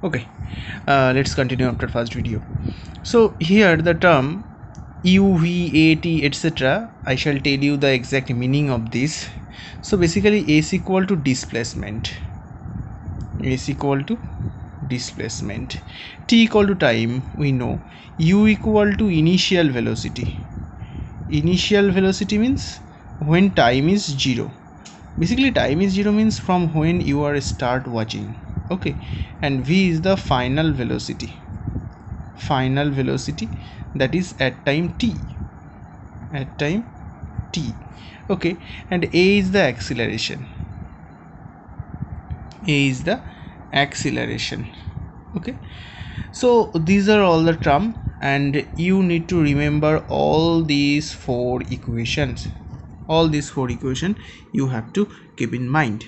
Okay, let's continue after first video. So here the term UVAT etc. I shall tell you the exact meaning of this. So basically A is equal to displacement. A is equal to displacement. T equal to time, we know. U equal to initial velocity. Initial velocity means when time is 0. Basically time is 0 means from when you are start watching. Okay, and V is the final velocity. Final velocity, that is at time t. At time t. Okay, and A is the acceleration. A is the acceleration. Okay, so these are all the term, and you need to remember all these four equations. All these four equations you have to keep in mind.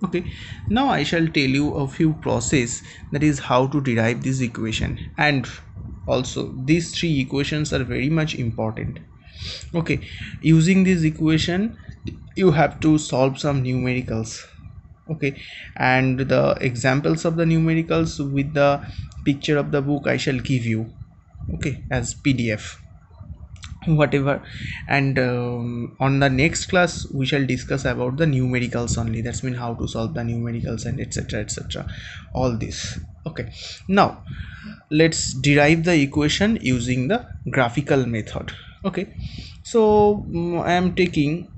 Okay, now I shall tell you a few process, that is how to derive this equation, and also these three equations are very much important. Okay, using this equation you have to solve some numericals. Okay, and the examples of the numericals with the picture of the book I shall give you, okay, as PDF, whatever. And on the next class we shall discuss about the numericals only, that's mean how to solve the numericals and etc etc, all this. Okay, now let's derive the equation using the graphical method. Okay, so I am taking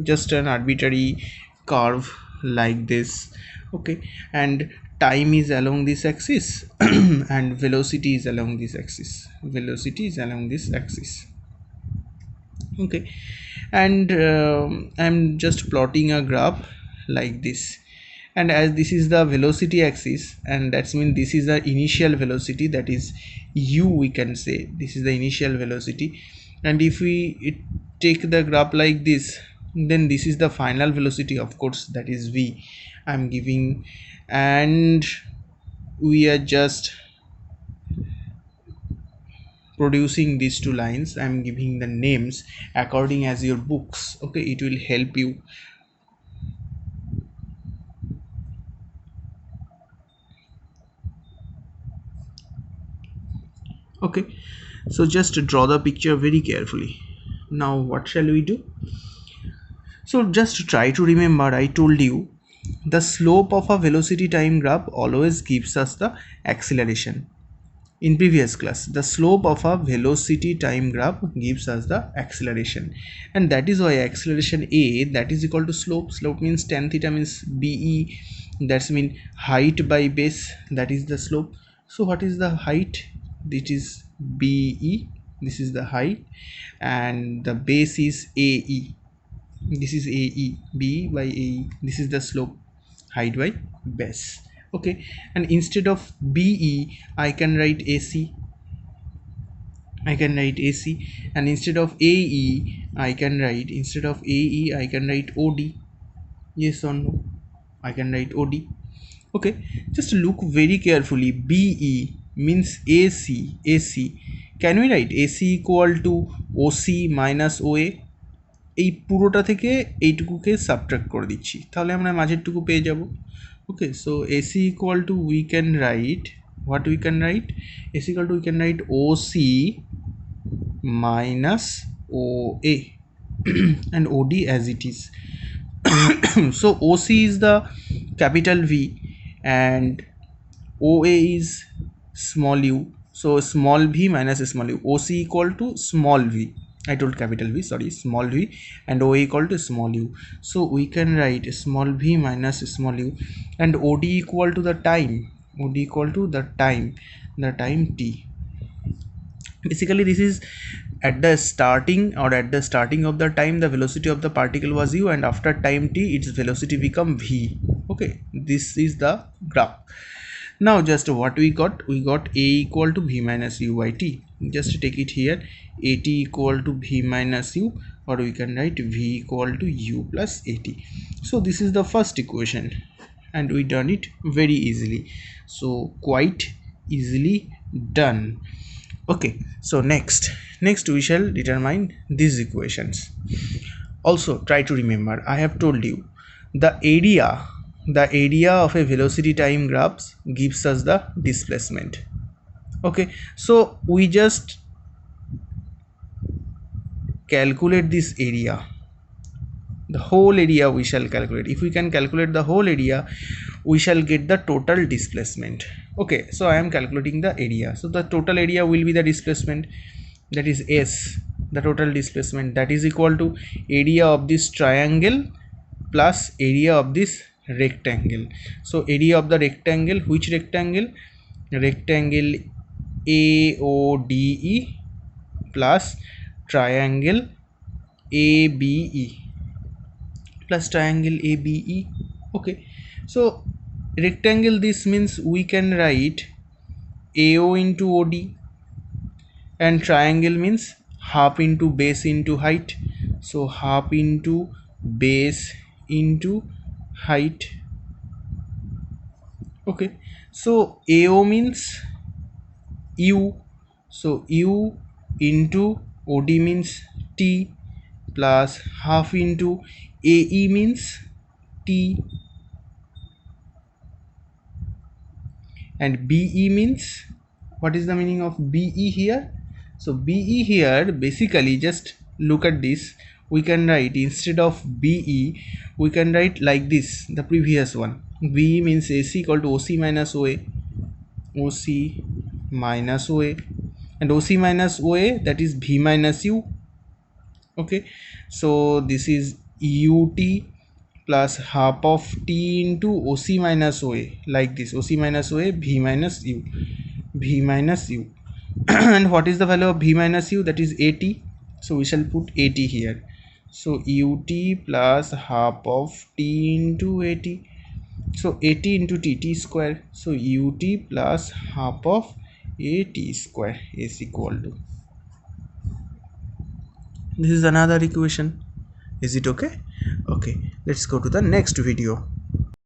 just an arbitrary curve like this. Okay, and time is along this axis and velocity is along this axis. Velocity is along this axis. Okay, and I'm just plotting a graph like this, and as this is the velocity axis, and that's mean this is the initial velocity, that is u, we can say this is the initial velocity. And if we take the graph like this, then this is the final velocity, of course, that is v, I'm giving. And we are just producing these two lines, I'm giving the names according as your books. Okay, it will help you. Okay, so just draw the picture very carefully. Now what shall we do? So just try to remember, I told you the slope of a velocity time graph always gives us the acceleration. In previous class, the slope of a velocity time graph gives us the acceleration, and that is why acceleration a, that is equal to slope. Slope means tan theta means be, that's mean height by base, that is the slope. So what is the height? This is be, this is the height, and the base is ae, this is ae, b by ae, this is the slope, height by base. Okay, and instead of be I can write ac, I can write ac, and instead of ae I can write, instead of ae I can write od. Yes or no? I can write od. Okay, just look very carefully. Be means ac. AC, can we write ac equal to oc minus oa? এই পুরোটা থেকে এইটুকুকে subtract করে দিচ্ছি, তাহলে আমরা মাঝেরটুকু পেয়ে যাব। Okay, so AC equal to we can write, what we can write, AC equal to we can write O C minus O A and OD as it is. So OC is the capital V and OA is small u, so small v minus small u, OC equal to small v, I told capital V, sorry, small v, and OA equal to small u. So we can write small v minus small u, and OD equal to the time, OD equal to the time t. Basically this is at the starting, or at the starting of the time the velocity of the particle was u, and after time t its velocity become v. Okay, this is the graph. Now just what we got a equal to v minus u by t. Just take it here, at equal to v minus u, or we can write v equal to u plus at. So this is the first equation, and we done it very easily, so quite easily done. Okay, so next we shall determine these equations. Also try to remember, I have told you the area, the area of a velocity time graphs gives us the displacement. Okay, so we just calculate this area, the whole area we shall calculate. If we can calculate the whole area, we shall get the total displacement. Okay, so I am calculating the area. So the total area will be the displacement, that is S, the total displacement, that is equal to area of this triangle plus area of this rectangle. So area of the rectangle, which rectangle? Rectangle AODE plus triangle ABE, plus triangle ABE. Okay, so rectangle, this means we can write AO into OD, and triangle means half into base into height, so half into base into height. Okay, so AO means U, so U into OD means T, plus half into AE means T, and BE means, what is the meaning of BE here? So BE here, basically just look at this, we can write, instead of BE we can write like this, the previous one. BE means AC equal to OC minus OA, OC minus OA, and OC minus OA, that is V minus U. Okay, so this is UT plus half of T into OC minus OA, like this, OC minus OA, V minus U, V minus U. And what is the value of V minus U? That is AT, so we shall put AT here. So UT plus half of T into AT, so AT into T square, so UT plus half of AT square is equal to, this is another equation. Is it okay? Okay, let's go to the next video.